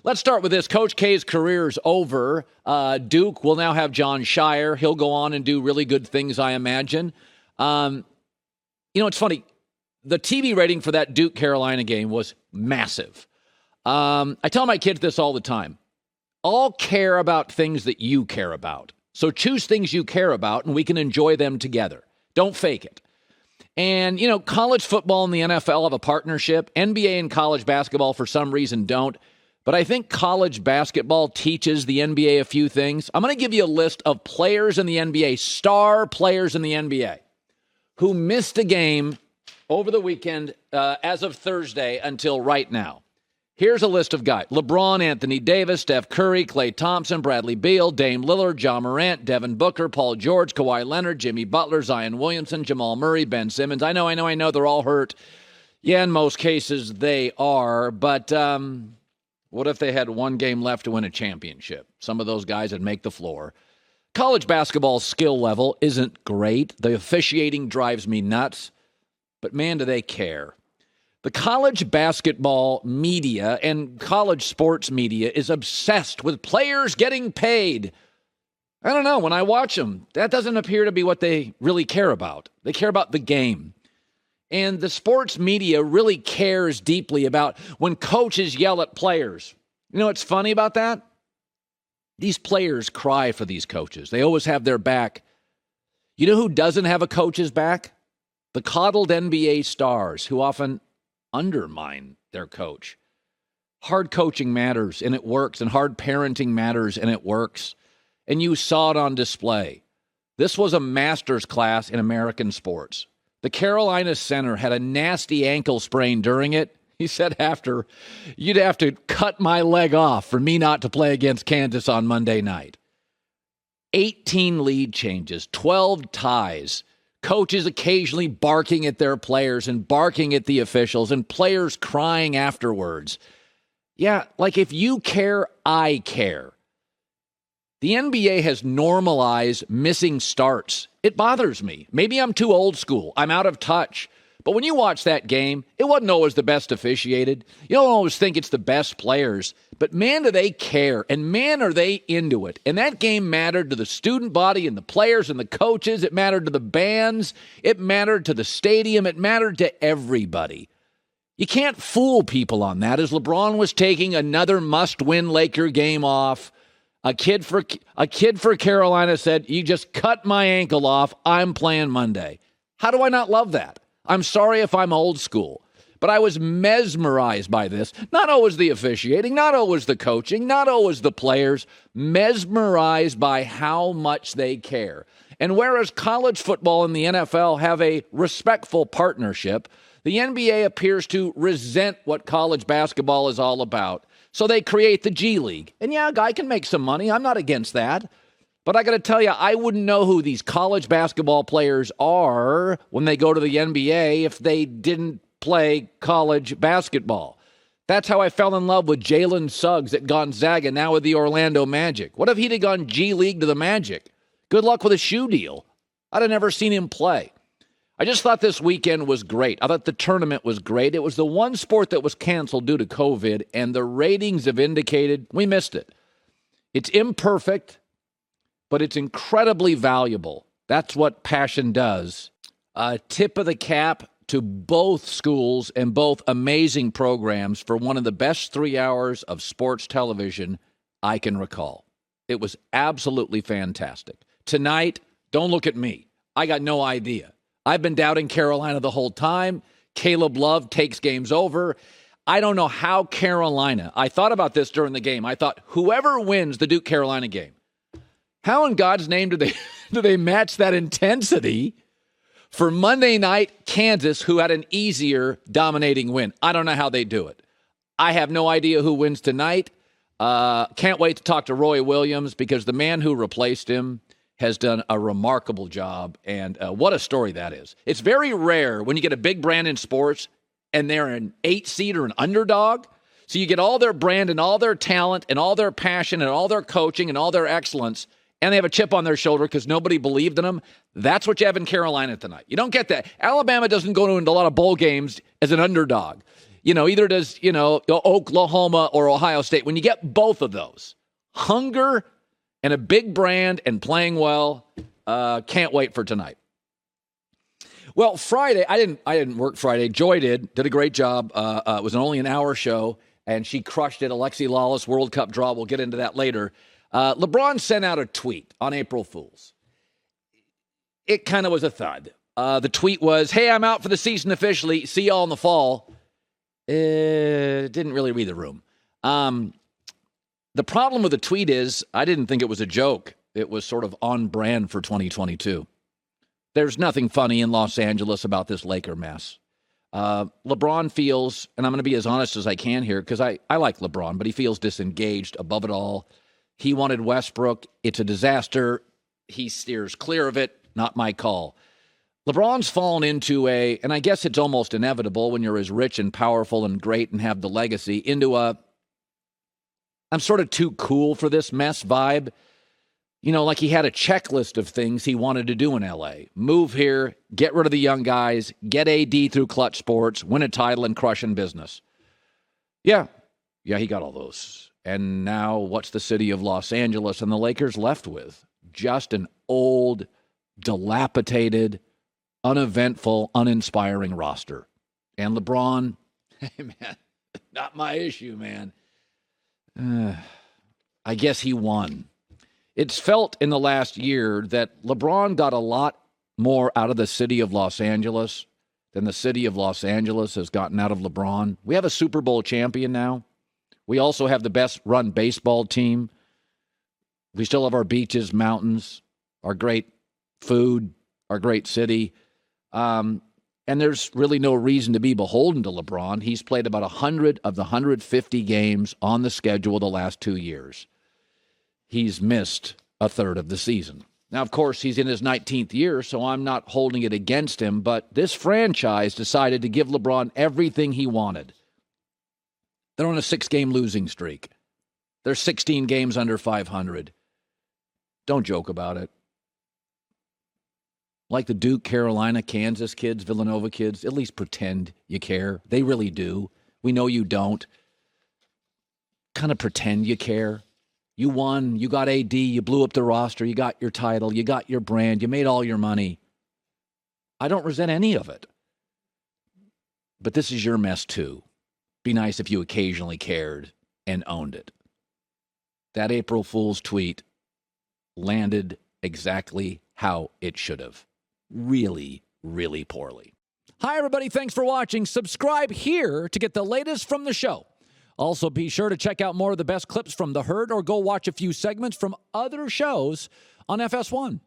Let's start with this. Coach K's career is over. Duke will now have John Shire. He'll go on and do really good things, I imagine. It's funny. The TV rating for that Duke-Carolina game was massive. I tell my kids this all the time. All care about things that you care about. So choose things you care about, and we can enjoy them together. Don't fake it. And, college football and the NFL have a partnership. NBA and college basketball, for some reason, don't. But I think college basketball teaches the NBA a few things. I'm going to give you a list of players in the NBA, star players in the NBA, who missed a game over the weekend as of Thursday until right now. Here's a list of guys. LeBron, Anthony Davis, Steph Curry, Klay Thompson, Bradley Beal, Dame Lillard, Ja Morant, Devin Booker, Paul George, Kawhi Leonard, Jimmy Butler, Zion Williamson, Jamal Murray, Ben Simmons. I know they're all hurt. Yeah, in most cases they are. But what if they had one game left to win a championship? Some of those guys would make the floor. College basketball skill level isn't great. The officiating drives me nuts. But man, do they care. The college basketball media and college sports media is obsessed with players getting paid. I don't know. When I watch them, that doesn't appear to be what they really care about. They care about the game. And the sports media really cares deeply about when coaches yell at players. You know what's funny about that? These players cry for these coaches. They always have their back. You know who doesn't have a coach's back? The coddled NBA stars who often undermine their coach. Hard coaching matters, and it works, and hard parenting matters, and it works. And you saw it on display. This was a master's class in American sports. The Carolina center had a nasty ankle sprain during it. He said after, you'd have to cut my leg off for me not to play against Kansas on Monday night. 18 lead changes, 12 ties. Coaches occasionally barking at their players and barking at the officials and players crying afterwards. Yeah, like if you care, I care. The NBA has normalized missing starts. It bothers me. Maybe I'm too old school. I'm out of touch. But when you watch that game, it wasn't always the best officiated. You don't always think it's the best players. But man, do they care. And man, are they into it. And that game mattered to the student body and the players and the coaches. It mattered to the bands. It mattered to the stadium. It mattered to everybody. You can't fool people on that. As LeBron was taking another must-win Laker game off, a kid for Carolina said, "You just cut my ankle off. I'm playing Monday." How do I not love that? I'm sorry if I'm old school, but I was mesmerized by this. Not always the officiating, not always the coaching, not always the players, mesmerized by how much they care. And whereas college football and the NFL have a respectful partnership, the NBA appears to resent what college basketball is all about. So they create the G League. And yeah, a guy can make some money. I'm not against that. But I got to tell you, I wouldn't know who these college basketball players are when they go to the NBA if they didn't play college basketball. That's how I fell in love with Jalen Suggs at Gonzaga, now with the Orlando Magic. What if he'd have gone G League to the Magic? Good luck with a shoe deal. I'd have never seen him play. I just thought this weekend was great. I thought the tournament was great. It was the one sport that was canceled due to COVID, and the ratings have indicated we missed it. It's imperfect, but it's incredibly valuable. That's what passion does. Tip of the cap to both schools and both amazing programs for one of the best 3 hours of sports television I can recall. It was absolutely fantastic. Tonight, don't look at me. I got no idea. I've been doubting Carolina the whole time. Caleb Love takes games over. I don't know how Carolina, I thought about this during the game. I thought whoever wins the Duke-Carolina game, how in God's name do they match that intensity for Monday night Kansas, who had an easier dominating win? I don't know how they do it. I have no idea who wins tonight. Can't wait to talk to Roy Williams because the man who replaced him has done a remarkable job, and what a story that is. It's very rare when you get a big brand in sports and they're an 8-seed or an underdog. So you get all their brand and all their talent and all their passion and all their coaching and all their excellence, and they have a chip on their shoulder because nobody believed in them. That's what you have in Carolina tonight. You don't get that. Alabama doesn't go into a lot of bowl games as an underdog. Either does, Oklahoma or Ohio State. When you get both of those, hunger and a big brand and playing well, can't wait for tonight. Well, Friday, I didn't work Friday. Joy did a great job. It was only an hour show, and she crushed it. Alexi Lawless World Cup draw. We'll get into that later. LeBron sent out a tweet on April Fools. It kind of was a thud. The tweet was, "Hey, I'm out for the season officially. See y'all in the fall." Didn't really read the room. The problem with the tweet is I didn't think it was a joke. It was sort of on brand for 2022. There's nothing funny in Los Angeles about this Laker mess. LeBron feels, and I'm going to be as honest as I can here because I like LeBron, but he feels disengaged above it all. He wanted Westbrook. It's a disaster. He steers clear of it. Not my call. LeBron's fallen into and I guess it's almost inevitable when you're as rich and powerful and great and have the legacy, into I'm sort of too cool for this mess vibe. Like he had a checklist of things he wanted to do in L.A. Move here, get rid of the young guys, get AD through clutch sports, win a title, and crush in business. Yeah, he got all those. And now what's the city of Los Angeles and the Lakers left with? Just an old, dilapidated, uneventful, uninspiring roster. And LeBron, hey, man, not my issue, man. I guess he won. It's felt in the last year that LeBron got a lot more out of the city of Los Angeles than the city of Los Angeles has gotten out of LeBron. We have a Super Bowl champion now. We also have the best run baseball team. We still have our beaches, mountains, our great food, our great city. And there's really no reason to be beholden to LeBron. He's played about 100 of the 150 games on the schedule the last 2 years. He's missed a third of the season. Now, of course, he's in his 19th year, so I'm not holding it against him, but this franchise decided to give LeBron everything he wanted. They're on a 6-game losing streak. They're 16 games under 500. Don't joke about it. Like the Duke, Carolina, Kansas kids, Villanova kids, at least pretend you care. They really do. We know you don't. Kind of pretend you care. You won, you got AD, you blew up the roster, you got your title, you got your brand, you made all your money. I don't resent any of it. But this is your mess too. Be nice if you occasionally cared and owned it. That April Fool's tweet landed exactly how it should have. Really, really poorly. Hi, everybody. Thanks for watching. Subscribe here to get the latest from the show. Also, be sure to check out more of the best clips from The Herd or go watch a few segments from other shows on FS1.